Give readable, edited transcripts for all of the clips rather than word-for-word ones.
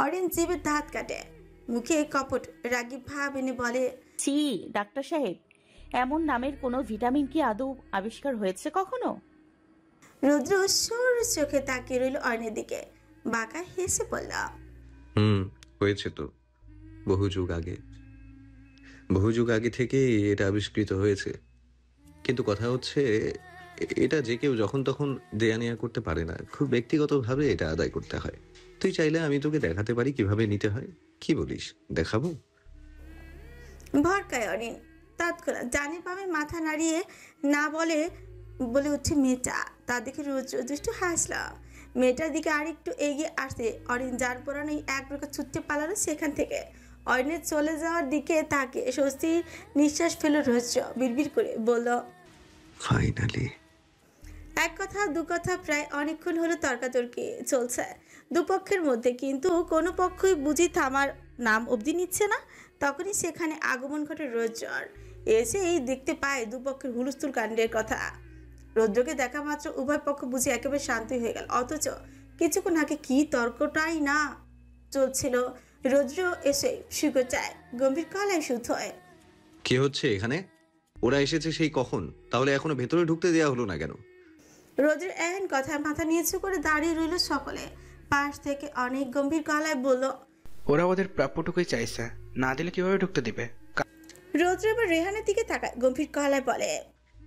অরিন জিভে দাঁত কাটে, মুখে কপট রাগী ভাব এনে বলে, ছি ডাক্তার সাহেব, এমন নামের কোনো ভিটামিন কি আদৌ আবিষ্কার হয়েছে কখনো? রুদ্র সর চোখে তাকিয়ে রইল অরিনের দিকে, বাঁকা হেসে বলল, হয়েছে তো। বহু যুগ আগে, বহু যুগ আগে থেকে এটা আবিষ্কৃত হয়েছে। কিন্তু কথা হচ্ছে, এটা যে কেউ যখন তখন দেয়া নেয়া করতে পারে না, খুব ব্যক্তিগতভাবে এটা আদায় করতে হয়। তুই চাইলে আমি তোকে দেখাতে পারি কিভাবে নিতে হয়। কি বলিস, দেখাবো? ভরকায় অরিন। তৎক্ষণাৎ জানি পাবে মাথা নাড়িয়ে না বলে বলে উঠছে মেয়েটা। তা দেখে রুদ্র দুষ্টু হাসল। মেয়েটার দিকে আরেকটু এগিয়ে আসে অরিন, যার পরানেই এক প্রকার ছুটতে পালালো সেখান থেকে। অরিনের চলে যাওয়ার দিকে তাকে স্বস্তির নিঃশ্বাস ফেল রুদ্র, বিড়বিড় করে বলল, ফাইনালি। এক কথা দু কথা প্রায় অনেকক্ষণ হলো তর্কাতর্কি চলছে দুপক্ষের মধ্যে, কিন্তু কোনো পক্ষই বুঝি থামার নাম অবধি নিচ্ছে না। তখনই সেখানে আগমন ঘটে রৌদ্রর। এসেই দেখতে পায় দুপক্ষের হুলস্থুল কাণ্ডের কথা। রৌদ্রকে দেখা মাত্র উভয় পক্ষ বুঝি একেবারে শান্ত হয়ে গেল, অথচ কিছুক্ষণ আগে কি তর্কটাই না চলছিল। রৌদ্র এসে শুকো চায়, গম্ভীর গলায় শুদ্ধ হয়, কি হচ্ছে এখানে? ওরা এসেছে সেই কখন, তাহলে এখনো ভেতরে ঢুকতে দেওয়া হলো না কেন? রৌদ্রের এহেন কথায় মাথা নিচু করে দাঁড়িয়ে রইল সকলে। পাশ থেকে অনেক গম্ভীর গলায় বলল, ওরা ওদের প্রাপ্যটুকুই চাইছে, না দিলে কিভাবে ঢুকতে দিবে? রৌদ্র এবার রেহানের দিকে তাকায়, গম্ভীর গলায় বলে,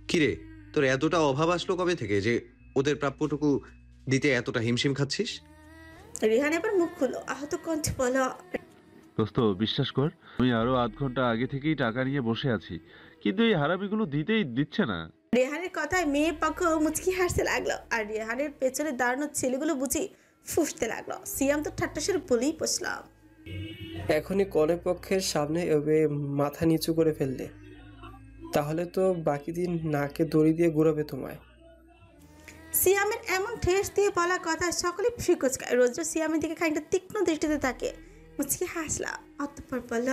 কিরে, তোর এতটা অভাব আসলো কবে থেকে যে ওদের প্রাপ্যটুকু দিতে এতটা হিমশিম খাচ্ছিস? রেহান এবার মুখ খুললো, আহত কণ্ঠে বলল, দোস্ত বিশ্বাস কর, আমি আরো আধ ঘন্টা আগে থেকেই টাকা নিয়ে বসে আছি, কিন্তু এই হারামিগুলো দিচ্ছে না। রেহানের কথায় মেয়ে পক্ষ মুচকি হাসতে লাগলো, আর রেহানের পেছনে দাঁড়ানো ছেলেগুলো বুঝি ফুসতে লাগলো। সিয়াম তো ঠাট্টা সেরে বলেই বসলাম, এখনই কনে পক্ষের সামনে এভাবে মাথা নিচু করে ফেললে, তাহলে তো বাকি দিন নাকে দড়ি দিয়ে ঘুরাবে তোমায়। সিয়ামের এমন ঠেস দিয়ে বলা কথা সকলে ফিকচকায়। রৌদ্র সিয়ামের দিকে খানিকটা তীক্ষ্ণ দৃষ্টিতে তাকে মুচকি হাসলা, অতঃপর বলল,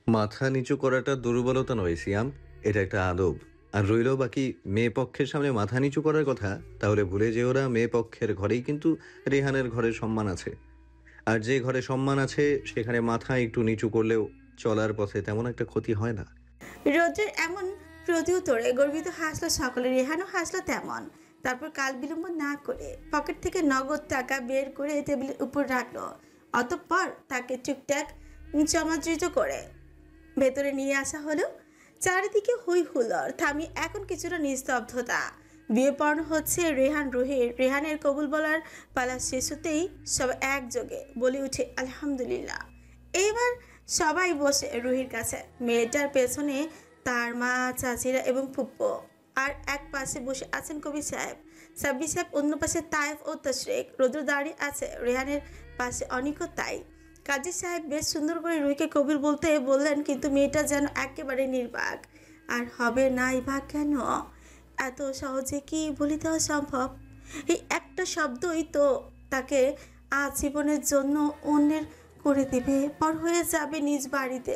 মাথা নিচু করাটা দুর্বলতা নয় সিয়াম, এটা একটা আদব। আর রইল বাকি মেয়ে পক্ষের সামনে মাথা নিচু করার কথা, তাহলে ভুলে যে ওরা মেয়ে পক্ষের ঘরেই কিন্তু রেহানের ঘরে সম্মান আছে। আর যে ঘরে সম্মান আছে সেখানে মাথা একটু নিচু করলেও চলার পথে তেমন একটা ক্ষতি হয় না। রৌদ্রের এমন প্রতিউত্তরে গর্বিত হাসলো সকলে, রেহানও হাসলো তেমন। তারপর কাল বিলম্ব না করে পকেট থেকে নগদ টাকা বের করে টেবিলের উপর রাখলো, অতঃপর তাকে টুকটাক চমাদৃত করে ভেতরে নিয়ে আসা হলো। চারিদিকে হই হুল্লোড় থামিয়ে এখন কিছুটা নিস্তব্ধতা। বিয়ে পড়ানো হচ্ছে রেহান রুহির। রেহানের কবুল বলার পালা শেষ হতেই সব একযোগে বলে উঠে আলহামদুলিল্লাহ। এইবার সবাই বসে রুহির কাছে, মেয়েটার পেছনে তার মা, চাচিরা এবং ফুপ্পো। আর এক পাশে বসে আছেন কবি সাহেব, সাব্বির সাহেব, অন্য পাশে তায়েফ ও তশরিক। রৌদ্র দাঁড়িয়ে আছে রেহানের পাশে, অনেকও তাই। কাজী সাহেব বেশ সুন্দর করে রুহিকে কবির বলতে বললেন, কিন্তু মেয়েটা যেন একেবারে নির্বাক। আর হবে নাই বা কেন? এত সহজে কি বলে দেওয়া সম্ভব? এই একটা শব্দই তো তাকে আজীবনের জন্য অন্যের করে দেবে, পর হয়ে যাবে নিজ বাড়িতে।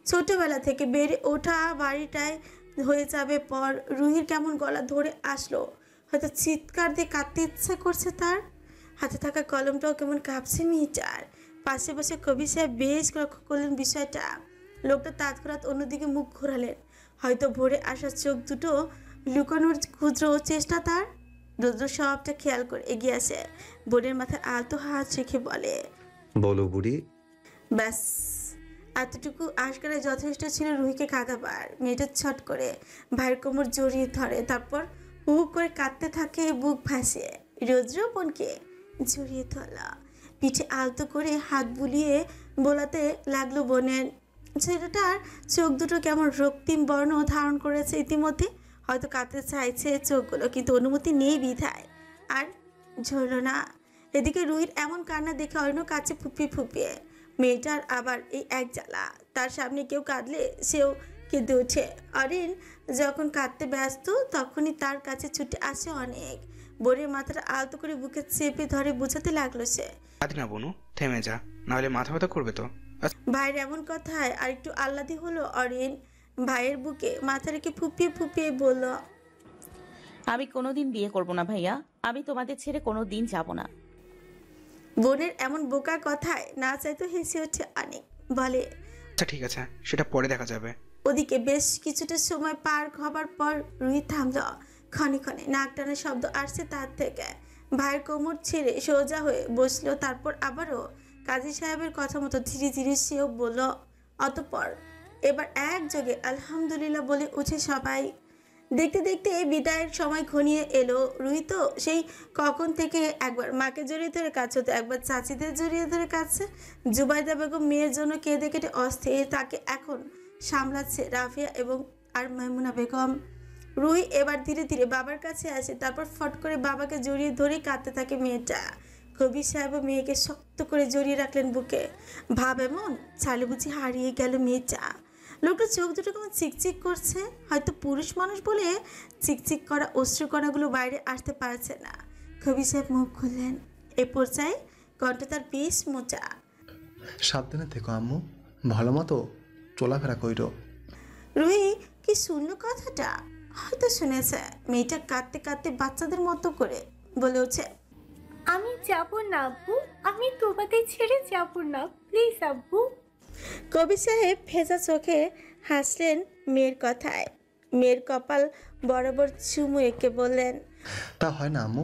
ছোটবেলা থেকে বেড়ে ওঠা বাড়িটায় হয়ে যাবে পর। রুহির কেমন গলা ধরে আসলো, হয়তো চিৎকার দিয়ে কাঁদতে ইচ্ছা করছে তার। হাতে থাকা কলমটাও কেমন কাঁপছে মেয়েটার। পাশে বসে কবি সাহেব বেশ লক্ষ্য করলেন বিষয়টা। লোকটা তৎক্ষণাৎ অন্যদিকে মুখ ঘোরালেন, হয়তো ভরে আসা চোখ দুটো লুকানোর ক্ষুদ্র চেষ্টা তার। রুদ্র সবটা খেয়াল করে এগিয়ে আসে, বোনের মাথায় আলতো হাত রেখে বলে, বলো বুড়ি। ব্যাস এতটুকু আশকারে যথেষ্ট ছিল রুহিকে কাঁদাবার। মেয়েটা ছট করে ভাইয়ের কোমর জড়িয়ে ধরে, তারপর হু হু করে কাঁদতে থাকে বুক ভাসিয়ে। রৌদ্র বোনকে জড়িয়ে ধরলা, পিঠে আলতো করে হাত বুলিয়ে বোলাতে লাগলো বোনের। ছেলেটার চোখ দুটো কেমন রক্তিম বর্ণ ধারণ করেছে ইতিমধ্যে, হয়তো কাঁদতে চাইছে চোখগুলো, কিন্তু অনুমতি নেই বিধায় আর ঝরল না। এদিকে রুহির এমন কান্না দেখে অন্য কাছে ফুপিয়ে ফুপিয়ে। মেয়েটার আবার এই এক জ্বালা, তার সামনে কেউ কাঁদলে সেও কেঁদে ওঠে। অরিন যখন কাঁদতে ব্যস্ত তখনই তার কাছে ছুটে আসে অনেক। বোনের মাথাটা আলতো করে বুকে চেপে ধরে বোঝাতে লাগলো সে, কাঁদি না বনু, থেমে যা, নাহলে মাথা ব্যথা করবে তো। ভাইয়ের এমন কথায় আর একটু আহ্লাদি হলো অরিন। ভাইয়ের বুকে মাথা রেখে ফুপিয়ে ফুপিয়ে বলল, আমি কোনোদিন বিয়ে করব না ভাইয়া, আমি তোমাদের ছেড়ে কোনোদিন যাব না। বোনের এমন বোকা কথায় না চাইতো হেসে ওঠে অনেক, বলে আচ্ছা ঠিক আছে, সেটা পরে দেখা যাবে। ওদিকে বেশ কিছুটা সময় পার হবার পর রুহি থামল। ক্ষণে ক্ষণে নাক টানা শব্দ আসছে তার থেকে। ভাইয়ের কোমর ছেড়ে সোজা হয়ে বসলো, তারপর আবারও কাজী সাহেবের কথা মতো ধীরে ধীরে সেও বলল। অতঃপর এবার একযোগে আলহামদুলিল্লাহ বলে উঠে সবাই। দেখতে দেখতে বিদায়ের সময় ঘনিয়ে এলো। রুহি তো সেই কখন থেকে একবার মাকে জড়িয়ে ধরে কাছে, তো একবার চাচিদের জড়িয়ে ধরে কাছে। জুবাইদা বেগম মেয়ের জন্য কেঁদে কেটে অস্থির, তাকে এখন সামলাচ্ছে রাফিয়া এবং আর মাইমুনা বেগম। রুহি এবার ধীরে ধীরে বাবার কাছে আসে, তারপর ফট করে বাবাকে জড়িয়ে ধরে কাঁদতে থাকে মেয়েটা। কবির সাহেব মেয়েকে শক্ত করে জড়িয়ে রাখলেন বুকে। ভাব এমন ছালে বুঝি হারিয়ে গেল মেয়েটা। লোকটা চোখ দুটো কেমন চিকচিক করছে, হয়তো পুরুষ মানুষ বলে চিকচিক করা অশ্রুকণাগুলো বাইরে আসতে পারছে না। কবির সাহেব মুখ খুললেন। এ পর্যায়ে কণ্ঠ তার বেশ মোটা। সাবধানে থেকো আম্মু, ভালো মতো চলাফেরা কইরো। রুহি কি শুনলো কথাটা? হয়তো শুনেছে। মেয়েটা কাঁদতে কাঁদতে বাচ্চাদের মতো করে বলে ওঠে, আমি যাব না আব্বু, আমি তোমাদের ছেড়ে যাব না, প্লিজ আব্বু। কবির সাহেব ভেজা চোখে হাসলেন মেয়ের কথায়। মেয়ের কপাল বরাবর চুমু এঁকে বললেন, তা হয় না আম্মু,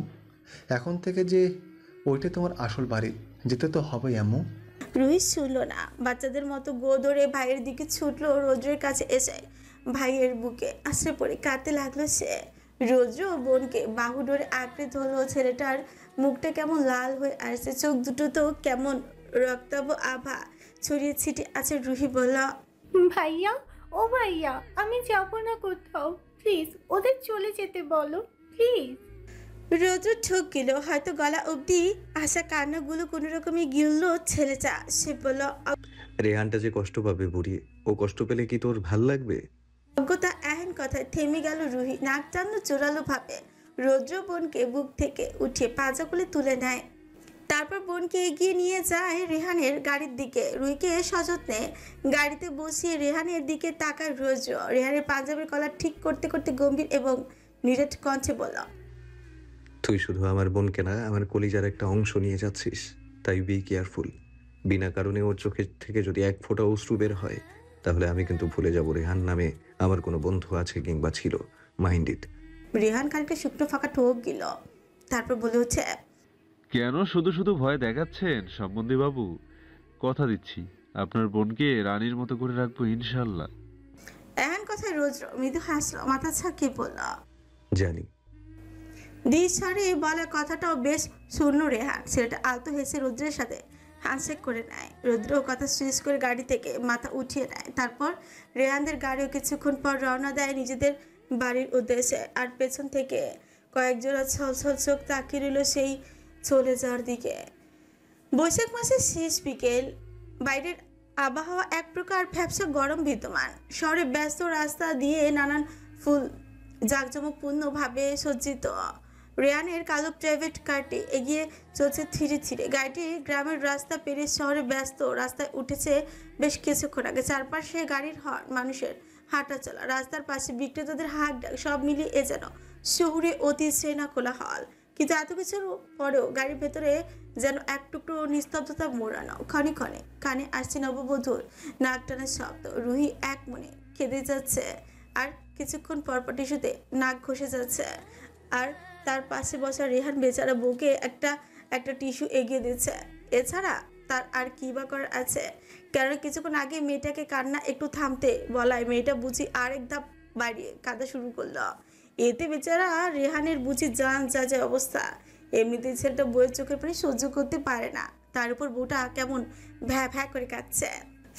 এখন থেকে যে ওইটা তোমার আসল বাড়ি, যেতে তো হবেই আম্মু। রুহি শুনল না। বাচ্চাদের মতো গো ধরে ভাইয়ের দিকে ছুটলো। রৌদ্রের কাছে এসে ভাইয়ের বুকে আশ্রে পড়ে কাঁদতে লাগলো সে। রৌদ্র বোনকে বাহু ধরে আঁকড়ে ধরলো। ছেলেটার মুখটা কেমন লাল হয়ে আসছে, চোখ দুটো তো কেমন রক্তাভ আভা ছড়িয়ে ছিটিয়ে আছে। রুহি বলল, ভাইয়া, ও ভাইয়া, আমি যাব না কোথাও, প্লিজ ওদের চলে যেতে বলো, প্লিজ। রৌদ্র ঠোক গেল, হয়তো গলা অবধি আসা কান্নাগুলো কোনো রকমে গিললো ছেলেটা। সে বলল, রেহানটা যে কষ্ট পাবে বুড়ি, ও কষ্ট পেলে কি তোর ভাল লাগবে? অজ্ঞতা এহেন কথায় থেমে গেল রুহি। নাক টানলো জোরালো ভাবে। রৌদ্র বোনকে বুক থেকে উঠিয়ে পাজা কোলে তুলে নেয়, তারপর বোনকে এগিয়ে নিয়ে যায় রেহানের গাড়ির দিকে। রুহিকে সযত্নে গাড়িতে বসিয়ে রেহানের দিকে তাকায় রৌদ্র। রেহানের পাঞ্জাবের কলার ঠিক করতে করতে গম্ভীর এবং নিরেট কণ্ঠে বলল, তুই শুধু আমার বোনকে না, আমার কলিজার একটা অংশ নিয়ে যাচ্ছিস, তাই বি কেয়ারফুল। বিনা কারণে ওর চোখের থেকে যদি এক ফোঁটা অশ্রু বের হয়, তাহলে আমি কিন্তু ভুলে যাব রেহান নামে আমার কোনো বন্ধু আছে কিংবা ছিল। Mind it. রেহান খানিকটা শুকনো ফাঁকা ঠোক গেল, তারপর বলে হচ্ছে, কেন শুধু শুধু ভয় দেখাচ্ছেন সম্বন্ধী বাবু? কথা দিচ্ছি আপনার বোনকে রানীর মতো করে রাখবো ইনশাল্লাহ। এহেন কথায় রৌদ্র মৃদু হাসলো, মাথা ছাকিয়ে বলল। জানি। দ্বিস্বরে বলা কথাটাও বেশ শুনল রেহান। ছেলেটা আলতো হেসে রৌদ্রের সাথে হ্যান্ডশেক করে নেয়। রৌদ্র কথা শেষ করে গাড়ি থেকে মাথা উঠিয়ে নেয়। তারপর রেহানদের গাড়িও কিছুক্ষণ পর রওনা দেয় নিজেদের বাড়ির উদ্দেশ্যে। আর পেছন থেকে কয়েকজোড়া ছলছল চোখ তাকিয়ে রইল সেই চলে যাওয়ার দিকে। বৈশাখ মাসের শেষ বিকেল। বাইরের আবহাওয়া এক প্রকার ভ্যাপসা গরম বিদ্যমান। শহরে ব্যস্ত রাস্তা দিয়ে নানান ফুল জাঁকজমকপূর্ণভাবে সজ্জিত। রেহানের কালো প্রাইভেট কারটি এগিয়ে চলছে ধীরে ধীরে। গাড়িটি গ্রামের রাস্তা পেরিয়ে শহরে ব্যস্ত রাস্তায় উঠেছে বেশ কিছুক্ষণ আগে। চারপাশে গাড়ির হর্ন, মানুষের হাঁটা চলা, রাস্তার পাশে বিক্রেতাদের হাঁক ডাক, সব মিলিয়ে এ যেন শহুরে অতি শ্রেণা কোলাহল। কিন্তু এত কিছুর পরেও গাড়ির ভেতরে যেন এক টুকরো নিস্তব্ধতা মোড়ানো। ক্ষণে ক্ষণে কানে আসছে নববধূর নাক টানার শব্দ। রুহি এক মনে কেঁদে যাচ্ছে, আর কিছুক্ষণ পরপর টিস্যুতে নাক ঘষে যাচ্ছে। আর তার পাশে বসা রেহান বেচারা বুকে একটা একটা টিস্যু এগিয়ে দিচ্ছে। এছাড়া তার আর কি বা করার আছে? কারণ কিছুক্ষণ আগে মেয়েটাকে কান্না একটু থামতে বলায় মেয়েটা বুঝি আরেক ধাপ বাড়িয়ে কাঁদা শুরু করলো। এতে বেচারা রেহানের বুঝি জান যা যায় অবস্থা। এমনিতেই ছেলেটা বইয়ের চোখের পানি সহ্য করতে পারে না, তার উপর বউটা কেমন ভ্যা ভ্যা করে কাঁদছে।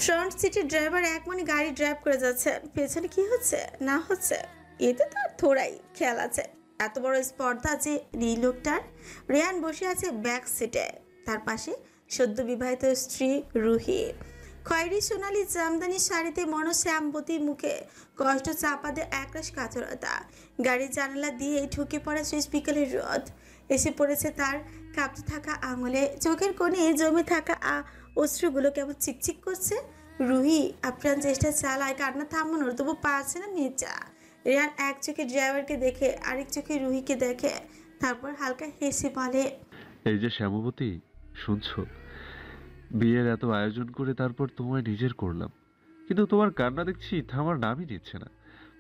ফ্রন্ট সিটের ড্রাইভার এক মনে গাড়ি ড্রাইভ করে যাচ্ছে। পেছনে কি হচ্ছে না হচ্ছে এতে তার থোড়াই খেয়াল আছে। এত বড় স্পর্ধা যে এই লোকটার। রেহান বসে আছে ব্যাক সিটে, তার পাশে সদ্য বিবাহিত স্ত্রী রুহি। খয়েরি সোনালি জামদানি শাড়িতে মনশ্যামবতীর মুখে কষ্ট চাপা দিয়ে একরাশ কাতরতা। গাড়ির জানালা দিয়ে ঢুকে পড়া শেষ বিকেলের রোদ এসে পড়েছে তার কাঁপতে থাকা আঙুলে। চোখের কোণে জমে থাকা অশ্রুগুলো কেমন চিকচিক করছে। রুহি আপ্রাণ চেষ্টা চালায় কান্না থামানোর, তবু পারছে না মেয়েটা। রেহান এক চোখে ড্রাইভারকে দেখে আরেক চোখে রুহিকে দেখে, তারপর হালকা হেসে বলে, এই যে শ্যামবতী, শুনছো? বিয়ের এত আয়োজন করে তারপর তোমায় নিজের করলাম, কিন্তু তোমার কান্না দেখছি থামার নামই নিচ্ছে না।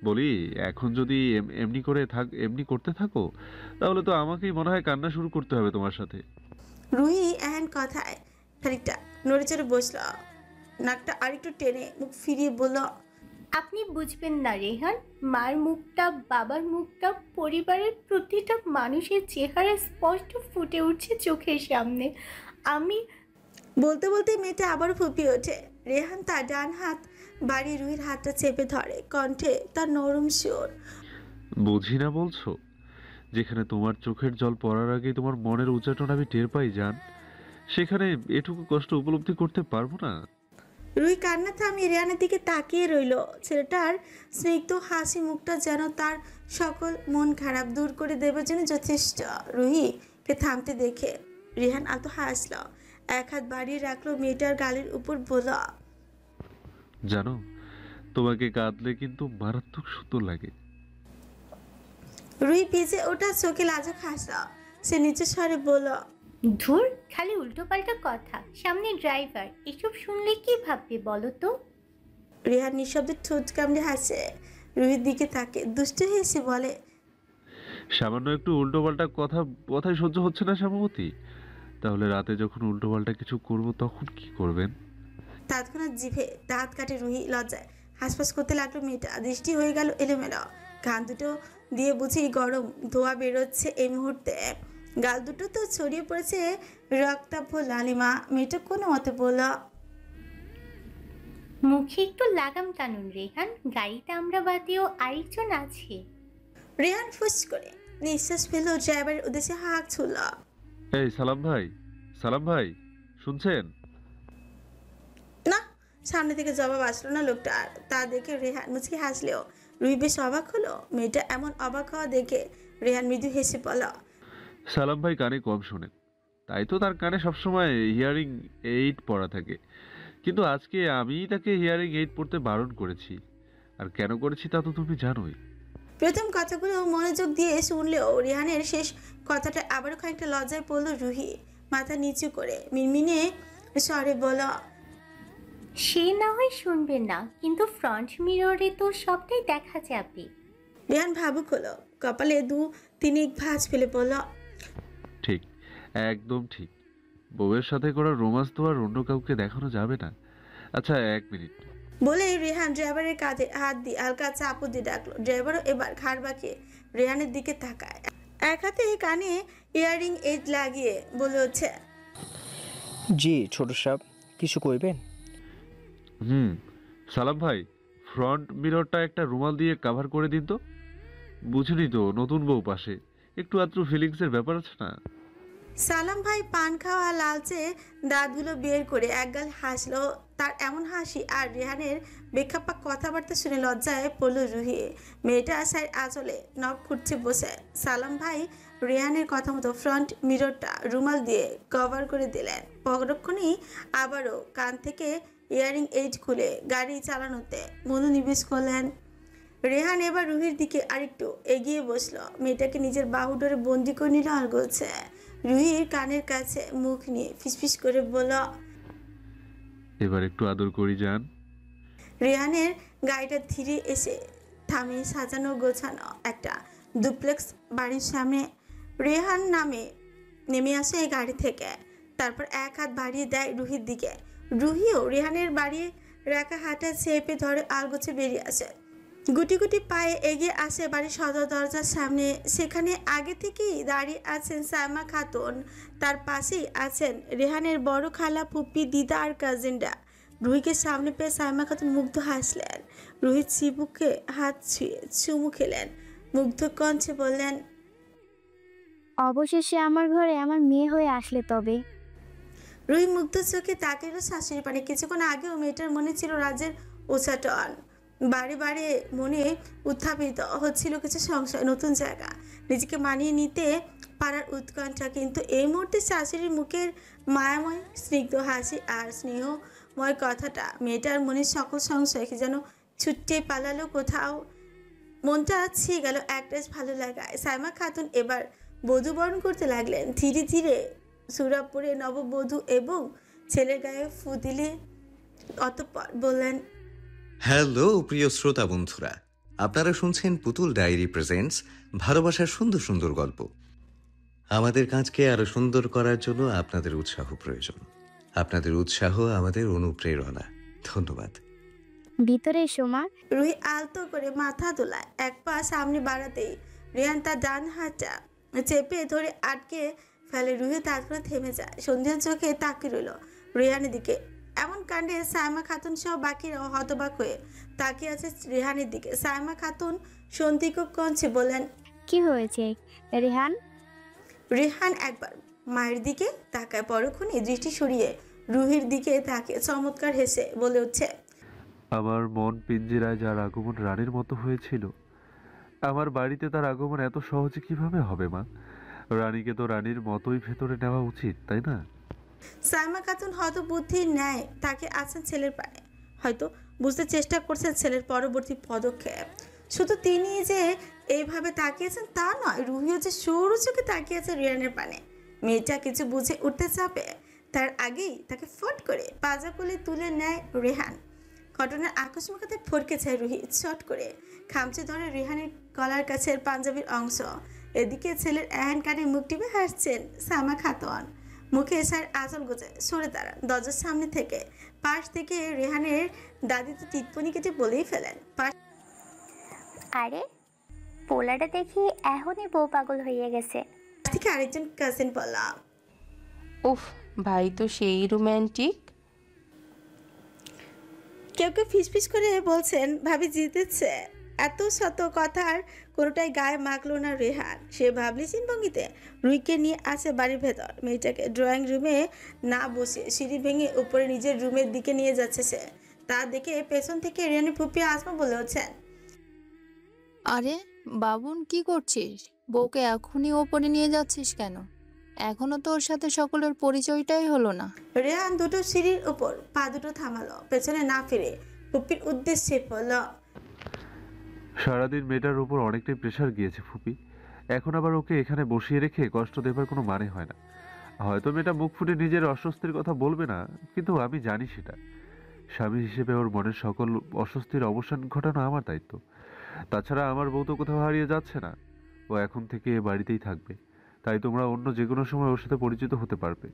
বলি, এখন যদি এমনি করতে থাকো, তাহলে তো আমাকেই মনে হয় কান্না শুরু করতে হবে তোমার সাথে। রুহি এহেন কথায় খানিকটা নড়ে চড়ে বসলো, নাকটা আরেকটু টেনে মুখ ফিরিয়ে বলল, আপনি বুঝবেন না রেহান, মার মুখটা, বাবার মুখটা, পরিবারের প্রতিটা মানুষের চেহারা স্পষ্ট ফুটে উঠছে চোখের সামনে। আমি বলতে বলতে মেয়েটা আবারও ফুপিয়ে ওঠে। রেহান তার ডান হাত বাড়িয়ে রুহির হাতটা চেপে ধরে, কণ্ঠে তার নরম সুর। বুঝি না বলছো? যেখানে তোমার চোখের জল পড়ার আগেই তোমার মনের উচ্চাটন আমি টের পাই জান, সেখানে এটুকু কষ্ট উপলব্ধি করতে পারবো না? রুহি কান্না থামিয়ে রেহানের দিকে তাকিয়ে রইল। ছেলেটার স্নিগ্ধ হাসি মুখটা যেন তার সকল মন খারাপ দূর করে দেবার জন্য যথেষ্ট। রুহিকে থামতে দেখে রেহান আলতো হাসল, এক হাত বাড়িয়ে রাখলো মেয়েটার গালের উপর, বলল, জানো, তোমাকে কাঁদলে কিন্তু মারাত্মক সুন্দর লাগে। রুহি ভিজে ওটা চোখে লাজুক হাসল। সে নিচু স্বরে বলল, ধুর, খালি উল্টোপাল্টা কথা, সামনে ড্রাইভার, এসব শুনলে কি ভাববে বলো তো? রেহান নিঃশব্দে ঠোঁট কামড়ে হাসে, রুহির দিকে তাকে দুষ্ট হেসে বলে, সামান্য একটু উল্টোপাল্টা কথাই সহ্য হচ্ছে না শ্যামাবতী? তাহলে রাতে যখন উল্টোপাল্টা কিছু করব তখন কি করবেন? তৎক্ষণাৎ জিভে দাঁত কাটে রুহি, লজ্জায় হাসপাস করতে লাগলো মেয়েটা। দৃষ্টি হয়ে গেল এলোমেলো, কান দুটো দিয়ে বুঝি গরম ধোয়া বেরোচ্ছে এই মুহূর্তে, গাল দুটো তো ছড়িয়ে পড়েছে রক্তাভ লালিমা। মেয়েটা কোনো মতে বলল, মুখে একটু লাগাম টানুন রেহান, গাড়িতে আমরা বাদেও আরেকজন আছে। রেহান ফুস করে নিঃশ্বাস ফেললো, ড্রাইভারের উদ্দেশ্যে হাঁক ছুড়ল, এই সালাম ভাই, সালাম ভাই, শুনছেন? না, সামনে থেকে জবাব আসলো না লোকটার। তা দেখে রেহান মুচকি হাসলেও রুহি বেশ অবাক হলো। মেয়েটা এমন অবাক হওয়া দেখে রেহান মৃদু হেসে বলল, সালাম ভাই কানে কম শোনেন, তাই তো তার কানে সবসময় হিয়ারিং এইড পরা থাকে। কিন্তু আজকে আমিই তাকে হিয়ারিং এইড পড়তে বারণ করেছি। আর কেন করেছি তা তো তুমি জানোই। প্রথম কথাগুলো মনোযোগ দিয়ে শুনলেও রেহানের শেষ কথাটা আবারও খানিকটা লজ্জায় পড়লো রুহি। মাথা নিচু করে মিনমিনে স্বরে বলল, সে না হয় শুনবে না, কিন্তু ফ্রন্ট মিররে তো সবটাই দেখা যাবে। রেহান ভাবুক হলো, কপালে তিনিক ভাঁজ ফেলে বলল, ঠিক, একদম ঠিক। বউয়ের সাথে করা রোমান্স তো আর অন্য কাউকে দেখানো যাবে না। আচ্ছা, 1 মিনিট। বলে রেহান ড্রাইভারের কাঁধে হাত দিয়ে হালকা চাপু দিয়ে ডাকলো। ড্রাইভারও এবার ঘাড় বাঁকিয়ে রেহানের দিকে তাকায়, এক হাতে কানে ইয়ারিং এইড লাগিয়ে বলে হচ্ছে, জি ছোট সাহেব, কিছু কইবেন? সালাম ভাই, ফ্রন্ট মিররটা একটা রুমাল দিয়ে কভার করে দিন তো। বুঝিনি তো, নতুন বউ পাশে, একটু আধটু ফিলিংসের ব্যাপার আছে না। সালাম ভাই পান খাওয়া লালচে দাঁতগুলো বের করে একগাল হাসলো। তার এমন হাসি আর রেহানের বেখাপ্পা কথাবার্তা শুনে লজ্জায় পড়ল রুহি। মেয়েটা সাইড আঁচলে নখ খুঁটছে বসে। সালাম ভাই রেহানের কথা মতো ফ্রন্ট মিররটা রুমাল দিয়ে কভার করে দিলেন। পরক্ষণেই আবারও কান থেকে ইয়ারিং এইড খুলে গাড়ি চালানোতে মনোনিবেশ করলেন। রেহান এবার রুহির দিকে আরেকটু এগিয়ে বসলো, মেয়েটাকে নিজের বাহু ধরে বন্দি করে নিল আর বলছে। রুহির কানের কাছে মুখ নিয়ে ফিসফিস করে বলল, এবার একটু আদর করি যান। রেহানের গাড়িটা ধীরে এসে থামিয়ে সাজানো গোছানো একটা ডুপ্লেক্স বাড়ির সামনে। রেহান নেমে আসে এই গাড়ি থেকে, তারপর এক হাত বাড়িয়ে দেয় রুহির দিকে। রুহিও রেহানের বাড়িয়ে রাখা হাতটা চেপে ধরে আলগোছে বেরিয়ে আসে। গুটি গুটি পায়ে এগিয়ে আসে বাড়ির সদর দরজার সামনে। সেখানে আগে থেকেই দাঁড়িয়ে আছেন সাইমা খাতুন, তার পাশেই আছেন রেহানের বড় খালা, ফুপি, দিদা আর কাজিনরা। রুহিকে সামনে পেয়ে সাইমা খাতুন মুগ্ধ হাসলেন। রুহির চিবুকে হাত ছুঁয়ে চুমু খেলেন, মুগ্ধ কণ্ঠে বললেন, অবশেষে আমার ঘরে আমার মেয়ে হয়ে আসলে তবে। রুহি মুগ্ধ চোখে তাকিয়ে রইল শাশুড়ি পানে। কিছুক্ষণ আগেও মেয়েটার মনে ছিল রাজ্যের উচ্চাটন, বারে বারে মনে উত্থাপিত হচ্ছিল কিছু সংশয়, নতুন জায়গা, নিজেকে মানিয়ে নিতে পারার উৎকণ্ঠা। কিন্তু এই মুহূর্তে শাশুড়ির মুখের মায়াময় স্নিগ্ধ হাসি আর স্নেহময় কথাটা মেয়েটার মনের সকল সংশয় কি যেন ছুটে পালালো কোথাও। মনটা ছিয়ে গেল একটাই ভালো লাগায়। সাইমা খাতুন এবার বধূবরণ করতে লাগলেন। ধীরে ধীরে সুরাপুরে নববধূ এবং ছেলের গায়ে ফু দিলে অতঃপর বললেন, হ্যালো প্রিয় শ্রোতা বন্ধুরা, আপনারা শুনছেন পুতুল ডায়েরি প্রেজেন্টস ভালোবাসার সুন্দর সুন্দর গল্প। আমাদের কাজকে আরো সুন্দর করার জন্য আপনাদের উৎসাহ প্রয়োজন। আপনাদের উৎসাহ আমাদের অনুপ্রেরণা। ধন্যবাদ। ভিতরে এসো মা। রুহি আলতো করে মাথা দোলায়। এক পা সামনে বাড়াতেই রেহান তার ডান হাতটা চেপে ধরে আটকে ফেলে। রুহি তাৎক্ষণিক থেমে যায়, সন্ধ্যার চোখে তাকিয়ে রইল রেহানের দিকে। এমন কাণ্ডে সাইমা খাতুন সহ বাকিরাও হতবাক হয়ে তাকিয়ে আছে রেহানের দিকে। সাইমা খাতুন সন্দিগ্ধ কণ্ঠে বললেন, কি হয়েছে রেহান? রেহান একবার মায়ের দিকে তাকায়, পরক্ষণে দৃষ্টি সরিয়ে রুহির দিকে তাকিয়ে চমৎকার হেসে বলে উঠছে, আমার মন পিঞ্জিরায় যার আগমন রানীর মতো হয়েছিল, আমার বাড়িতে তার আগমন এত সহজে কিভাবে হবে মা? রানীকে তো রানীর মতোই ভেতরে নেওয়া উচিত, তাই না? সাইমা খাতুন হয়তো বুদ্ধির ন্যায় তাকে আছেন ছেলের পায়ে, হয়তো বুঝতে চেষ্টা করছেন ছেলের পরবর্তী পদক্ষেপ। শুধু তিনি যে এইভাবে তাকিয়েছেন তা নয়, রুহিও যে সরু চোখে তাকিয়েছে রিয়ানের পানে। মেয়েটা কিছু বুঝে উঠতে চাপে, তার আগেই তাকে ফট করে পাজা কোলে তুলে নেয় রেহান। ঘটনার আকস্মিকতাতে ফটকে যায় রুহি। চট করে খামচে ধরে রেহানের গলার কাছের পাঞ্জাবির অংশ। এদিকে ছেলের এহেন কানে মুখ টিপে হাসছেন সাইমা খাতুন। মুখে এসার আঁচল গোছে সরে দাঁড়ান দরজার সামনে থেকে। পাশ থেকে রেহানের দাদি তো টিটপনি কেটে বলেই ফেলেন, পাশ আরে পোলাটা দেখি এখনই বউ পাগল হয়ে গেছে। থেকে আরেকজন কাজিন বললাম, উফ ভাই তো সেই রোম্যান্টিক। কেউ কেউ ফিসফিস করে বলছেন ভাবি জিতেছে। এত শত কথার কোনোটাই গায়ে মাখলো না রেহান। সে ভাবলিসিন ভঙ্গিতে রুইকে নিয়ে আসে বাড়ির ভেতর। মেয়েটাকে ড্রয়িং রুমে না বসে সিঁড়ি ভেঙে উপরে নিজের রুমের দিকে নিয়ে যাচ্ছে সে। তা দেখে পেছন থেকে রেহানের ফুপিয়ে আসমা বলে ওঠেন, আরে বাবুন কি করছিস? বউকে এখনই ওপরে নিয়ে যাচ্ছিস কেন? এখনো তোর সাথে সকলের পরিচয়টাই হলো না। রেহান দুটো সিঁড়ির উপর পা দুটো থামালো, পেছনে না ফিরে ফুপির উদ্দেশ্যে বলল, সারাদিন মেয়েটার উপর অনেকটাই প্রেশার গিয়েছে ফুপি। এখন আবার ওকে এখানে বসিয়ে রেখে কষ্ট দেবার কোনো মানে হয় না। হয়তো মেয়েটা মুখ ফুটে নিজের অস্বস্তির কথা বলবে না, কিন্তু আমি জানি সেটা। স্বামী হিসেবে ওর মনের সকল অস্বস্তির অবসান ঘটানো আমার দায়িত্ব। তাছাড়া আমার বউ তো কোথাও হারিয়ে যাচ্ছে না, ও এখন থেকে এ বাড়িতেই থাকবে। তাই তোমরা অন্য যে কোনো সময় ওর সাথে পরিচিত হতে পারবে।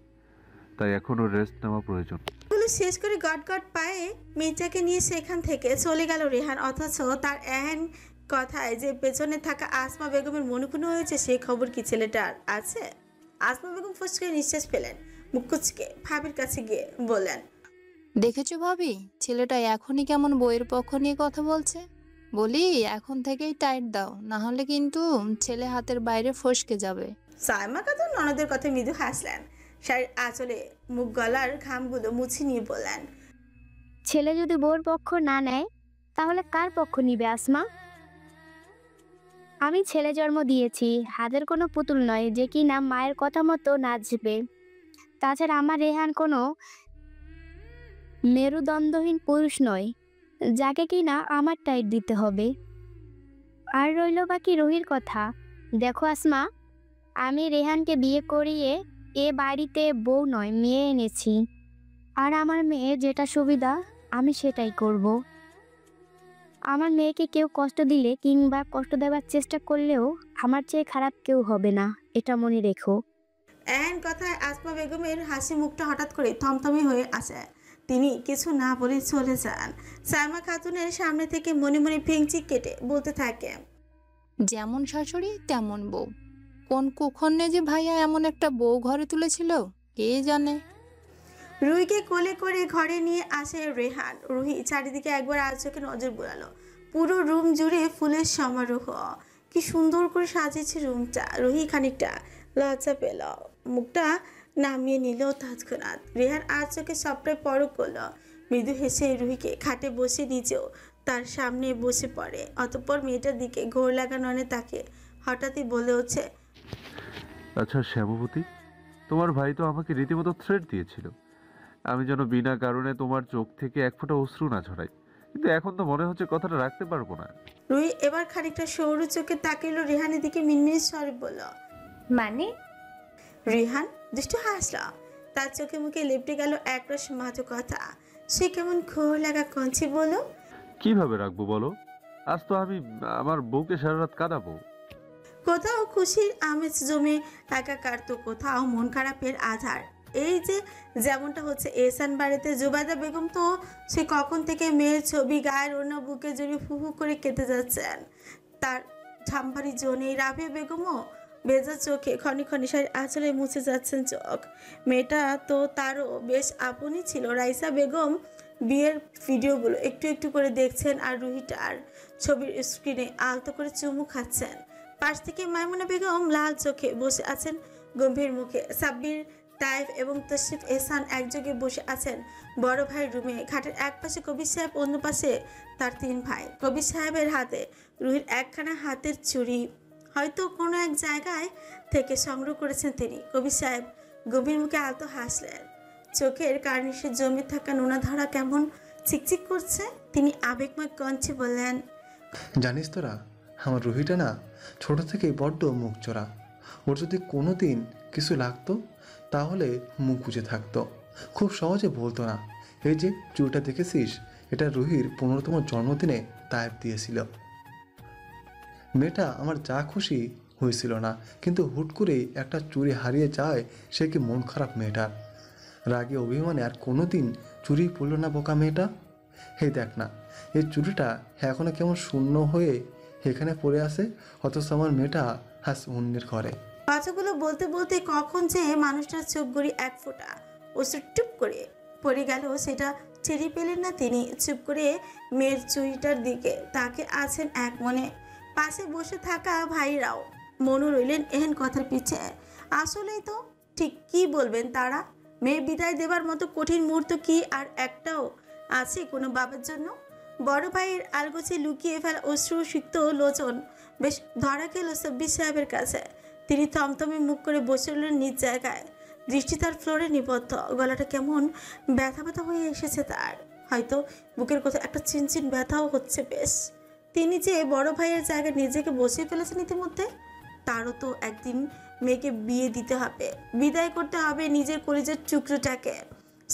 তাই এখন ওর রেস্ট নেওয়া প্রয়োজন। এগুলো শেষ করে গট গট পায়ে মেয়েটাকে নিয়ে সেখান থেকে চলে গেল রেহান। অথচ তার এহেন কথায় যে পেছনে থাকা আসমা বেগমের মনে হয়েছে সেই খবর কি ছেলেটার আছে? আসমা বেগম ফুস করে নিঃশ্বাস ফেলেন, মুখ কুচকে ভাবির কাছে গিয়ে বললেন, দেখেছো ভাবি, ছেলেটা এখনই কেমন বইয়ের পক্ষ নিয়ে কথা বলছে। বলি এখন থেকেই টাইট দাও, না হলে কিন্তু ছেলে হাতের বাইরে ফসকে যাবে। সাইমা খাতুন ননদের কথা মৃদু হাসলেন, শাড়ির আঁচলে মুখ গলার ঘামগুলো মুছে নিয়ে বললেন, ছেলে যদি বউর পক্ষ না নেয় তাহলে কার পক্ষ নিবে আসমা? আমি ছেলে জন্ম দিয়েছি, হাতের কোনো পুতুল নয় যে কি না মায়ের কথা মতো নাচবে। তাছাড়া আমার রেহান কোনো মেরুদণ্ডহীন পুরুষ নয় যাকে কি না আমার টাইট দিতে হবে। আর রইল বাকি রুহির কথা। দেখো আসমা, আমি রেহানকে বিয়ে করিয়ে এ বাড়িতে বউ নয় মেয়ে এনেছি। আর আমার মেয়ের যেটা সুবিধা আমি সেটাই করব। আমার মেয়েকে কেউ কষ্ট দিলে কিংবা কষ্ট দেওয়ার চেষ্টা করলেও আমার চেয়ে খারাপ কেউ হবে না, এটা মনে রেখো। এহেন কথায় আসমা বেগমের হাসি মুখটা হঠাৎ করে থমথমে হয়ে আসে। তিনি কিছু না বলে চলে যান। সাইমা খাতুনের সামনে থেকে মনে মনে ফেংচি কেটে বলতে থাকে, যেমন শাশুড়ি তেমন বউ। কোন কুক্ষণে যে ভাইয়া এমন একটা বউ ঘরে তুলেছিল কে জানে। রুহিকে কোলে করে ঘরে নিয়ে আসে রেহান। রুহি চারিদিকে একবার আর চোখে নজর বোলালো। পুরো রুম জুড়ে ফুলের সমারোহ। কি সুন্দর করে সাজিয়েছে রুমটা। রুহি খানিকটা লজ্জা পেল, মুখটা নামিয়ে নিল তৎক্ষণাৎ। রেহান আর চোখে সবটাই পরক করলো। মৃদু হেসে রুহিকে খাটে বসে নিজেও তার সামনে বসে পড়ে। অতঃপর মেয়েটার দিকে ঘোর লাগা ননে তাকে হঠাৎই বলে ওঠে, আচ্ছা শ্যামবতী, তোমার ভাই তো আমাকে রীতিমতো থ্রেট দিয়েছিল আমি যেন বিনা কারণে তোমার চোখ থেকে এক ফোঁটা অশ্রু না ঝরাই, কিন্তু এখন তো মনে হচ্ছে কথাটা রাখতে পারবো না। রুহি এবার খানিকটা সৌর চোখে তাকিল রেহানের দিকে, মিনমিন স্বরে বলল, মানে? রিহান দুষ্টু হাসল। তার চোখে মুখে লেপটে গেল একরস মাদকতা। সে কেমন ঘোর লাগা কঞ্চি বলো। কিভাবে রাখবো বলো? আজ তো আমি আমার বউকে সারা রাত কাঁদাবো। কোথাও খুশির আমেজ জমে একাকার, তো কোথাও মন খারাপের আধার। এই যে যেমনটা হচ্ছে এহসান বাড়িতে। জুবাইদা বেগম তো সে কখন থেকে মেয়ের ছবি গায়ের অন্য বুকে জড়িয়ে ফু ফু করে কেঁদে যাচ্ছেন। তার ঝাম্বারি জোনে রাবিয়া বেগমও ভেজা চোখে ক্ষণে ক্ষণে শাড়ির আঁচলে মুছে যাচ্ছেন চোখ। মেয়েটা তো তারও বেশ আপনই ছিল। রাইসা বেগম বিয়ের ভিডিওগুলো একটু একটু করে দেখছেন আর রুহিটার ছবির স্ক্রিনে আলতো করে চুমু খাচ্ছেন। পাশ থেকে মাইমুনা বেগম লাল চোখে বসে আছেন গম্ভীর মুখে। সাব্বির, তাইফ এবং তশরিফ এহসান একযোগে বসে আছেন বড় ভাইয়ের রুমে। খাটের এক পাশে কবির সাহেব, অন্য পাশে তার 3 ভাই। কবির সাহেবের হাতে রুহির একখানা হাতের চুড়ি, হয়তো কোনো এক জায়গায় থেকে সংগ্রহ করেছেন তিনি। কবির সাহেব গভীর মুখে আলতো হাসলেন। চোখের কার্নিশে জমে থাকা নোনা ধরা কেমন চিকচিক করছে। তিনি আবেগময় কণ্ঠে বললেন, জানিস তোরা, আমার রুহিটা না ছোট থেকেই বড্ড মুখ চোরা। ওর যদি কোনো দিন কিছু লাগতো তাহলে মুখ বুজে থাকতো, খুব সহজে বলতো না। এই যে চুলটা দেখেছিস, এটা রুহির 15তম জন্মদিনে তায়েব দিয়েছিল। মেয়েটা আমার যা খুশি হয়েছিল না, কিন্তু হুট করেই একটা চুড়ি হারিয়ে যায়, সে কি মন খারাপ মেয়েটার। রাগে অভিমানে আর কোনো দিন চুরি পড়লো না বোকা মেয়েটা। এই দেখ না, এই চুরিটা এখনো কেমন শূন্য হয়ে এখানে পড়ে আছে, অথচ আমার মেয়েটা হাস অন্যের ঘরে। কথাগুলো বলতে বলতে কখন যে মানুষটার চোখ গড়ি এক ফোঁটা অশ্রু টুপ করে পড়ে গেল, সেটা টেরি পেলেন না তিনি। চুপ করে মেয়ের চুরিটার দিকে তাকে আছেন এক মনে। পাশে বসে থাকা ভাইরাও মনু রইলেন এহেন কথার পিছে। আসলেই তো ঠিক কি বলবেন তারা? মেয়ে বিদায় দেবার মতো কঠিন মুহূর্ত কি আর একটাও আছে কোনো বাবার জন্য? বড় ভাইয়ের আলগোছে লুকিয়ে ফেলা অশ্রু সিক্ত লোচন বেশ ধরা খেল সাব্বির সাহেবের কাছে। তিনি থমথমে মুখ করে বসে রইলেন নিজ জায়গায়। দৃষ্টি তার ফ্লোরে নিবদ্ধ। গলাটা কেমন ব্যথা ব্যথা হয়ে এসেছে তার। হয়তো বুকের কোথাও একটা চিনচিন ব্যথাও হচ্ছে বেশ। তিনি যে বড় ভাইয়ের জায়গায় নিজেকে বসিয়ে ফেলেছেন ইতিমধ্যে। তারও তো একদিন মেয়েকে বিয়ে দিতে হবে, বিদায় করতে হবে নিজের কলিজার টুকরোটাকে।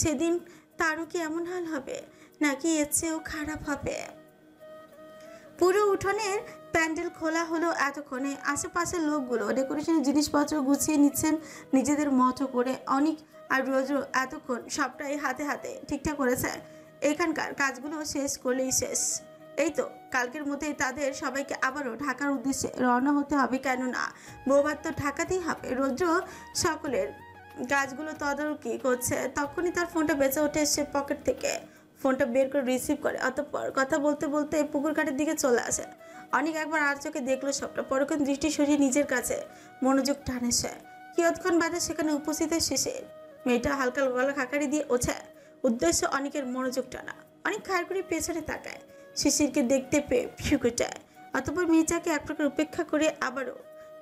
সেদিন তারও কি এমন হাল হবে, নাকি এর চেয়েও খারাপ হবে? পুরো উঠোনের প্যান্ডেল খোলা হলো এতক্ষণে। আশেপাশের লোকগুলো ডেকোরেশনের জিনিসপত্র গুছিয়ে নিচ্ছেন নিজেদের মতো করে। অনেক আর রোজ এতক্ষণ সবটাই হাতে হাতে ঠিকঠাক করেছে। এখানকার কাজগুলো শেষ করলেই শেষ। এই তো কালকের মধ্যেই তাদের সবাইকে আবারও ঢাকার উদ্দেশ্যে রওনা হতে হবে। কেননা বৌভাত তো ঢাকাতেই হবে। রৌদ্র সকলের কাজগুলো তদারকি করছে। তখনই তার ফোনটা বেঁচে ওঠে। সে পকেট থেকে ফোনটা বের করে রিসিভ করে। অতঃপর কথা বলতে বলতে পুকুর ঘাটের দিকে চলে আসে। অনেক একবার আর চোখে দেখলো সবটা। পরক্ষণ দৃষ্টি সরিয়ে নিজের কাছে মনোযোগ টানে সে। কিয়ৎক্ষণ বাদে সেখানে উপস্থিতের শেষে মেয়েটা হালকা গলা খাকারি দিয়ে ওঠে। উদ্দেশ্য অনেকের মনোযোগ টানা। অনেক খায়ের করে পেছনে তাকায়, শিশিরকে দেখতে পেয়ে ফিকুটায়। অতঃপর মেয়েটাকে এক প্রকার উপেক্ষা করে আবারও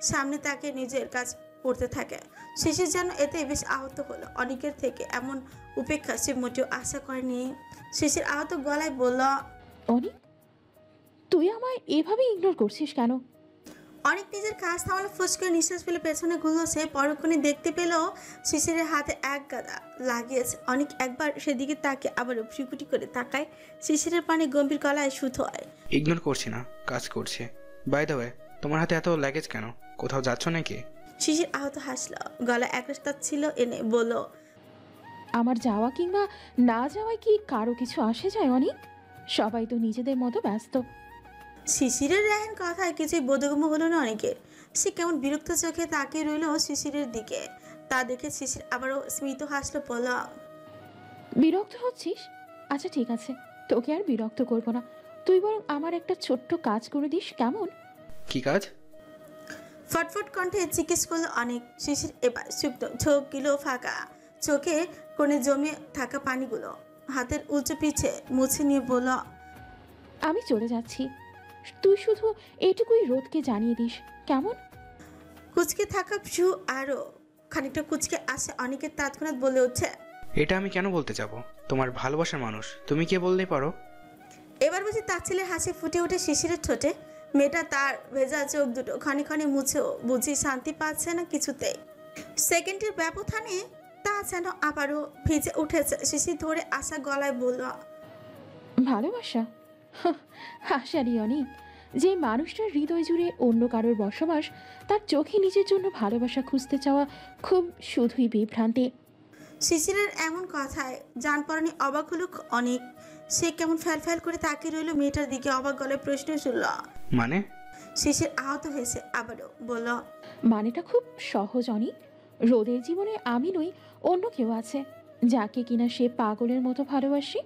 সামনে তাকে নিজের কাজ করতে থাকে। শিশির যেন এতে বেশ আহত হলো। অনেকের থেকে এমন উপেক্ষা সে মোটেও আশা করেনি। শিশির আহত গলায় বলল, অনিক, তুই আমায় এভাবে ইগনোর করছিস কেন? অনেক নিজের কাজ থামালো। ফুসকে নিঃশ্বাস ফেলে পেছনে ঘুরলো সে। পরক্ষণে দেখতে পেল শিশিরের হাতে এক গাদা লাগিয়েছে। অনেক একবার সেদিকে তাকে আবারও ফ্রিকুটি করে তাকায়। শিশিরের পানে গম্ভীর গলায় শুধু হয়, ইগনোর করছি না, কাজ করছে। বাই দ্য ওয়ে, তোমার হাতে এত লাগেজ কেন? কোথাও যাচ্ছ নাকি? শিশির আহত হাসলো। গলা একরাস্তা ছিল এনে বলল, আমার যাওয়া কিংবা না যাওয়ায় কি কারো কিছু আসে যায় অনিক? সবাই তো নিজেদের মতো ব্যস্ত। শিশিরের রেহেন কথায় কিছুই বোধগম্য হলো না অনেকের। সে কেমন বিরক্ত চোখে তাকিয়ে রইল শিশিরের দিকে। তা দেখে শিশির আবারও স্মিত হাসলো। বলল, বিরক্ত হচ্ছিস? আচ্ছা ঠিক আছে, তোকে আর বিরক্ত করব না। তুই বরং আমার একটা ছোট্ট কাজ করে দিস, কেমন? কি কাজ? ফটফট কণ্ঠে জিজ্ঞেস করলো অনেক। শিশির এবার শুকনো চোখ গিলো ফাঁকা। চোখে কোণে জমে থাকা পানিগুলো হাতের উঁচু পিছে মুছে নিয়ে বলল, আমি চলে যাচ্ছি। তুই শুধু এইটুকুই রোদকে জানিয়ে দিস, কেমন? কুচকে থাকা ভ্রু আরো খানিকটা কুচকে আসে অনেকের। তৎক্ষণাৎ বলে উঠছে, এটা আমি কেন বলতে যাব? তোমার ভালোবাসার মানুষ, তুমি কে বললেই পারো। এবার বুঝি তার ছেলে হাসি ফুটে ওঠে শিশিরের ঠোঁটে। মেয়েটা তার ভেজা চোখ দুটো ক্ষণে ক্ষণে মুছেও বুঝি শান্তি পাচ্ছে না কিছুতেই। সেকেন্ডের ব্যবধানে তা যেন আবারও ভিজে উঠেছে। শিশির ধরে আসা গলায় বলল, ভালোবাসা? হাসারি অনেক। যে মানুষটার হৃদয় জুড়ে অন্য কারোর বসবাস, তার চোখে নিজের জন্য ভালোবাসা খুঁজতে চাওয়া খুব শুধুই বিভ্রান্তি। শিশিরের এমন কথায় জান পরানি অবাক হলো অনেক। সে কেমন ফ্যাল ফ্যাল করে তাকিয়ে রইল মেয়েটার দিকে। অবাক গলায় প্রশ্ন শুনল। মানে? শিশির আহত হয়েছে আবারও বলল, মানেটা খুব সহজ অনেক। রোদের জীবনে আমি নই, অন্য কেউ আছে, যাকে কিনা সে পাগলের মতো ভালোবাসে,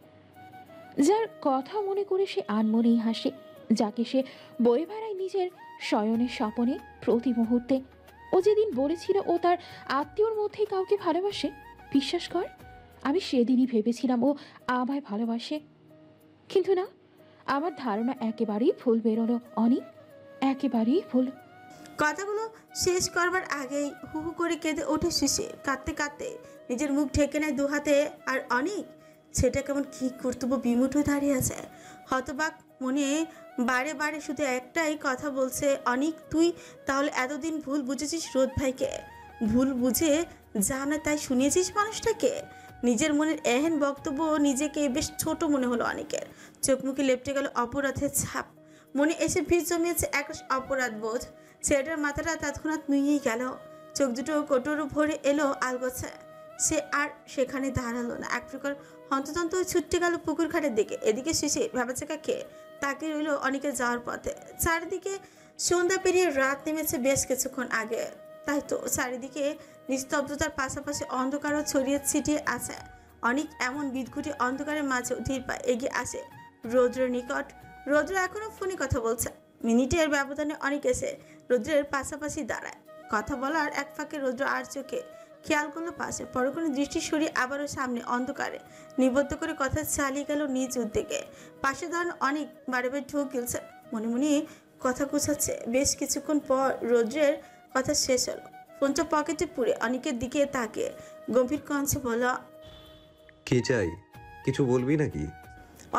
যার কথা মনে করে সে আনমনেই হাসে, যাকে সে বয়ে বেড়ায় নিজের শয়নের স্বপনে প্রতি মুহূর্তে। ও যেদিন বলেছিল ও তার আত্মীয়র মধ্যেই কাউকে ভালোবাসে, বিশ্বাস কর আমি সেদিনই ভেবেছিলাম ও আমায় ভালোবাসে। কিন্তু না, আমার ধারণা একেবারেই ভুল বেরোলো অনেক, একেবারেই ভুল। কথাগুলো শেষ করবার আগেই হু হু করে কেঁদে ওঠে শিশির। কাঁদতে কাঁদতে নিজের মুখ ঢেকে নেয় দু হাতে। আর অনেক সেটা কেমন কি কর্তব্য বিমুঠ হয়ে দাঁড়িয়ে আছে হতবাক মনে। বারে বারে শুধু একটাই কথা বলছে, অনেক তুই তাহলে এতদিন ভুল বুঝেছিস রোদ ভাইকে? ভুল বুঝে যা না তাই শুনিয়েছিস মানুষটাকে? নিজের মনের এহেন বক্তব্য নিজেকে বেশ ছোট মনে হলো অনেকের। চোখ মুখে লেপটে গেল অপরাধের ছাপ। মনে এসে ভিড় জমিয়েছে এক অপরাধ বোধ। ছেলেটার মাথাটা তৎক্ষণাৎ নুয়েই গেল। চোখ দুটো কোটর ভরে এলো আলগোছে। সে আর সেখানে দাঁড়ালো না, এক প্রকার হন্ততন্ত ছুটতে গেল পুকুর ঘাটের দিকে। এদিকে শিশির ভেবাচাকা খেয়ে তাকিয়ে রইল অনেকের যাওয়ার পথে। চারিদিকে সন্ধ্যা পেরিয়ে রাত নেমেছে বেশ কিছুক্ষণ আগে, তাই তো চারিদিকে নিস্তব্ধতার পাশাপাশি অন্ধকারও ছড়িয়ে ছিটিয়ে আছে। অনেক এমন বিদঘুটে অন্ধকারের মাঝে ধীর পায়ে এগিয়ে আসে রৌদ্রের নিকট। রৌদ্র এখনো ফোনে কথা বলছে। মিনিটের ব্যবধানে অনেক এসে রৌদ্রের পাশাপাশি দাঁড়ায়। কথা বলার এক ফাঁকে রৌদ্র আর চোখে খেয়াল করলো পাশে। পরক্ষণে দৃষ্টি সরিয়ে আবারও সামনে অন্ধকারে নিবদ্ধ করে কথা চালিয়ে গেল নিজ উদ্যোগে। পাশে দাঁড়ানো অনেক বারে বারে ঢোক গিলছে, মনে মনে কথা গুছাচ্ছে। বেশ কিছুক্ষণ পর রৌদ্রের কথা শেষ হলো। ফোনটা পকেটে পুরে অনেকের দিকে তাকিয়ে গম্ভীর কণ্ঠে বলল, কি চাই? কিছু বলবি নাকি?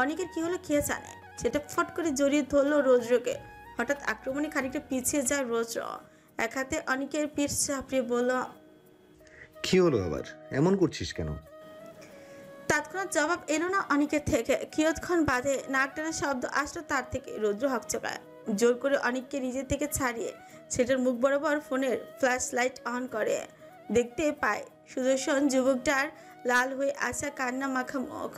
অনেকের কি হলো কে জানে। সেটা ফট করে জড়িয়ে ধরলো রৌদ্রকে। হঠাৎ আক্রমণে খানিকটা পিছিয়ে যায় রৌদ্র। এক হাতে অনেকের পিঠ চাপড়িয়ে বলল, কি হলো আবার? এমন করছিস কেন? তৎক্ষণাৎ জবাব এলো না অনেকের থেকে। কিয়ৎক্ষণ বাদে নাক টানা শব্দ আসলো তার থেকে। রৌদ্র হকচকায় জোর করে অনেককে নিজের থেকে ছাড়িয়ে সেটার মুখ বরাবর ফোনের ফ্ল্যাশ লাইট অন করে। দেখতে পায় সুদর্শন যুবকটার লাল হয়ে আসা কান্না মাখা মুখ।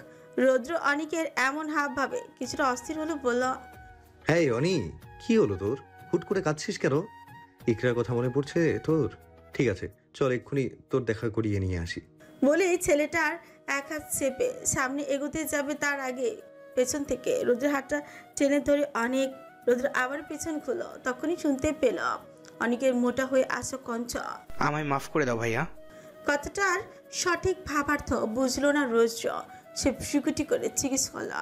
রৌদ্র অনেকের এমন হাব ভাবে কিছুটা অস্থির হলো, বলল, হ্যাঁ অনি, কি হলো তোর? হুট করে কাঁদছিস কেন? ইকরার কথা মনে পড়ছে তোর? ঠিক আছে চল এক্ষুনি তোর দেখা করিয়ে নিয়ে আসি। বলেই ছেলেটার এক হাত চেপে সামনে এগোতে যাবে, তার আগে পেছন থেকে রৌদ্রের হাতটা টেনে ধরে অনেক। রৌদ্র আবার পেছন খুলো, তখনই শুনতে পেল অনেকের মোটা হয়ে আসো কঞ্চ, আমায় মাফ করে দাও ভাইয়া। কথাটার সঠিক ভাবার্থ বুঝলো না রৌদ্র। সে সুকুটি করে জিজ্ঞেস করলো,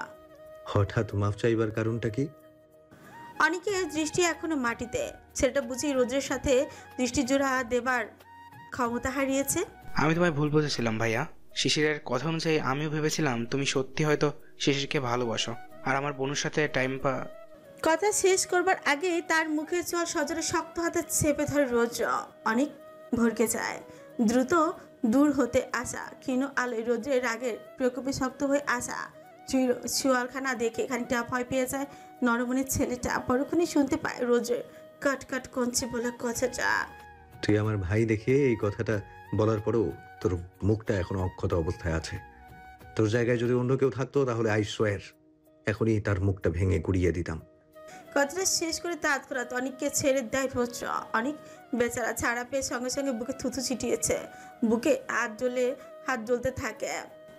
হঠাৎ মাফ চাইবার কারণটা কি? অনেকের দৃষ্টি এখনো মাটিতে। ছেলেটা বুঝি রৌদ্রের সাথে দৃষ্টি জোড়া দেবার ক্ষমতা হারিয়েছে। আমি তোমায় ভুল বুঝেছিলাম ভাইয়া। শিশিরের কথা অনুযায়ী আমিও ভেবেছিলাম তুমি সত্যি হয়তো শিশিরকে ভালোবাসো আর আমার বোনের সাথে কথা শেষ করবার আগে তার মুখের চোয়াল সজোরে শক্ত হাতে চেপে ধরে রৌদ্র। অনেক ভরকে যায়। দ্রুত দূর হতে আসা ক্ষীণ আলোয় রৌদ্রের রাগের প্রকোপে শক্ত হয়ে আসা চোয়ালখানা দেখে খানিকটা ভয় পেয়ে যায় নরমনের ছেলেটা। পরক্ষণে শুনতে পায় রৌদ্রের কাট কাট কঞ্চে বলা কথাটা। তুই আমার ভাই দেখে এই কথাটা বলার পরেও তোর মুখটা এখনো অক্ষত অবস্থায় আছে। তোর জায়গায় যদি অন্য কেউ থাকতো তাহলে আই সোয়ার এখনই তার মুখটা ভেঙে গুড়িয়ে দিতাম। কথাটা শেষ করে তৎক্ষণাৎ অনেককে ছেড়ে দেয় রৌদ্র। অনেক বেচারা ছাড়া পেয়ে সঙ্গে সঙ্গে বুকে থুথু ছিটিয়েছে। বুকে হাত জ্বলতে থাকে।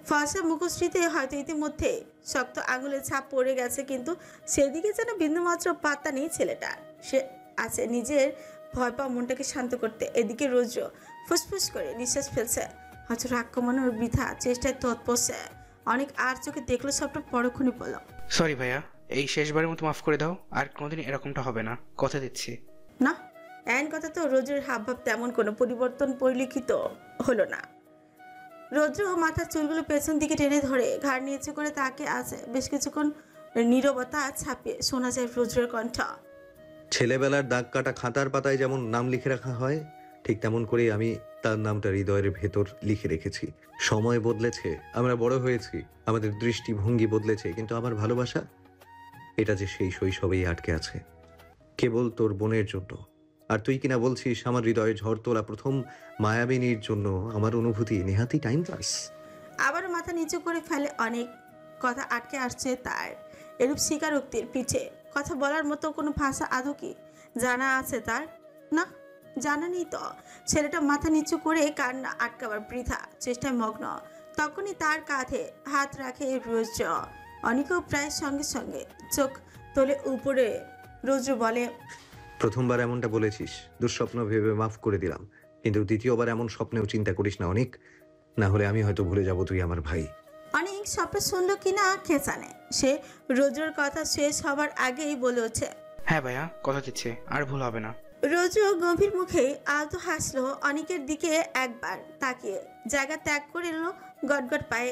ফর্সা মুখশ্রীতে হয়তো ইতিমধ্যে শক্ত আঙুলের ছাপ পড়ে গেছে, কিন্তু সেদিকে যেন বিন্দুমাত্র পাত্তা নেই ছেলেটার। সে আছে নিজের ভয় পাওয়া মনটাকে শান্ত করতে। এদিকে রৌদ্র ফুসফুস করে নিঃশ্বাস ফেলছে, হয়তো রাগ কমানোর বৃথা চেষ্টায় তৎপর সে। অনেক আর চোখে দেখলো সবটা। পরক্ষণে বলল, সরি ভাইয়া, এই শেষবারের মতো মাফ করে দাও। আর কোনোদিন এরকমটা হবে না, কথা দিচ্ছি। না, এন কথা তো রৌদ্রের হাবভাব তেমন কোনো পরিবর্তন পরিলক্ষিত হলো না। রৌদ্র মাথার চুলগুলো পেছন দিকে টেনে ধরে ঘাড় নিচু করে তাকে আছে। বেশ কিছুক্ষণ নীরবতা ছাপিয়ে শোনা যায় রৌদ্রের কণ্ঠ, ছেলেবেলার দাগ কাটা খাতার পাতায় যেমন নাম লিখে রাখা হয় ঠিক তেমন করেই আমি তার নামটা হৃদয়ের ভেতর লিখে রেখেছি। সময় বদলেছে, আমরা বড় হয়েছি, আমাদের দৃষ্টিভঙ্গি বদলেছে, কিন্তু আমার ভালোবাসা এটা যে সেই শৈশবেই আটকে আছে, কেবল তোর বোনের জন্য। আর তুই কিনা বলছিস আমার হৃদয়ে ঝড় তোলা প্রথম মায়াবিনীর জন্য আমার অনুভূতি নেহাতি টাইম পাস। আবারও মাথা নিচু করে ফেলে অনেক। কথা আটকে আসছে তার। এরূপ স্বীকারোক্তির পিছে কথা বলার মতো কোনো ভাষা আদৌ কি জানা আছে তার? না, জানা নেই তো। ছেলেটা মাথা নিচু করে কান্না আটকাবার বৃথা চেষ্টায় মগ্ন। তখনই তার কাঁধে হাত রাখে রৌদ্র। অনেকেও প্রায় সঙ্গে সঙ্গে চোখ তোলে উপরে। রৌদ্র বলে, প্রথমবার এমনটা বলেছিস, দুঃস্বপ্ন ভেবে মাফ করে দিলাম, কিন্তু দ্বিতীয়বার এমন স্বপ্নেও চিন্তা করিস না অনেক, না হলে আমি হয়তো ভুলে যাব তুই আমার ভাই। অনেক স্বপ্ন শুনল কিনা খেসানে। সে রৌদ্রর কথা শেষ হবার আগেই বলে ওঠে, হ্যাঁ ভাইয়া, কথা দিচ্ছে আর ভুল হবে না। রৌদ্র গভীর মুখে আলতো হাসলো, অনেকের দিকে একবার তাকিয়ে জায়গা ত্যাগ করে এলো গটগট পায়ে।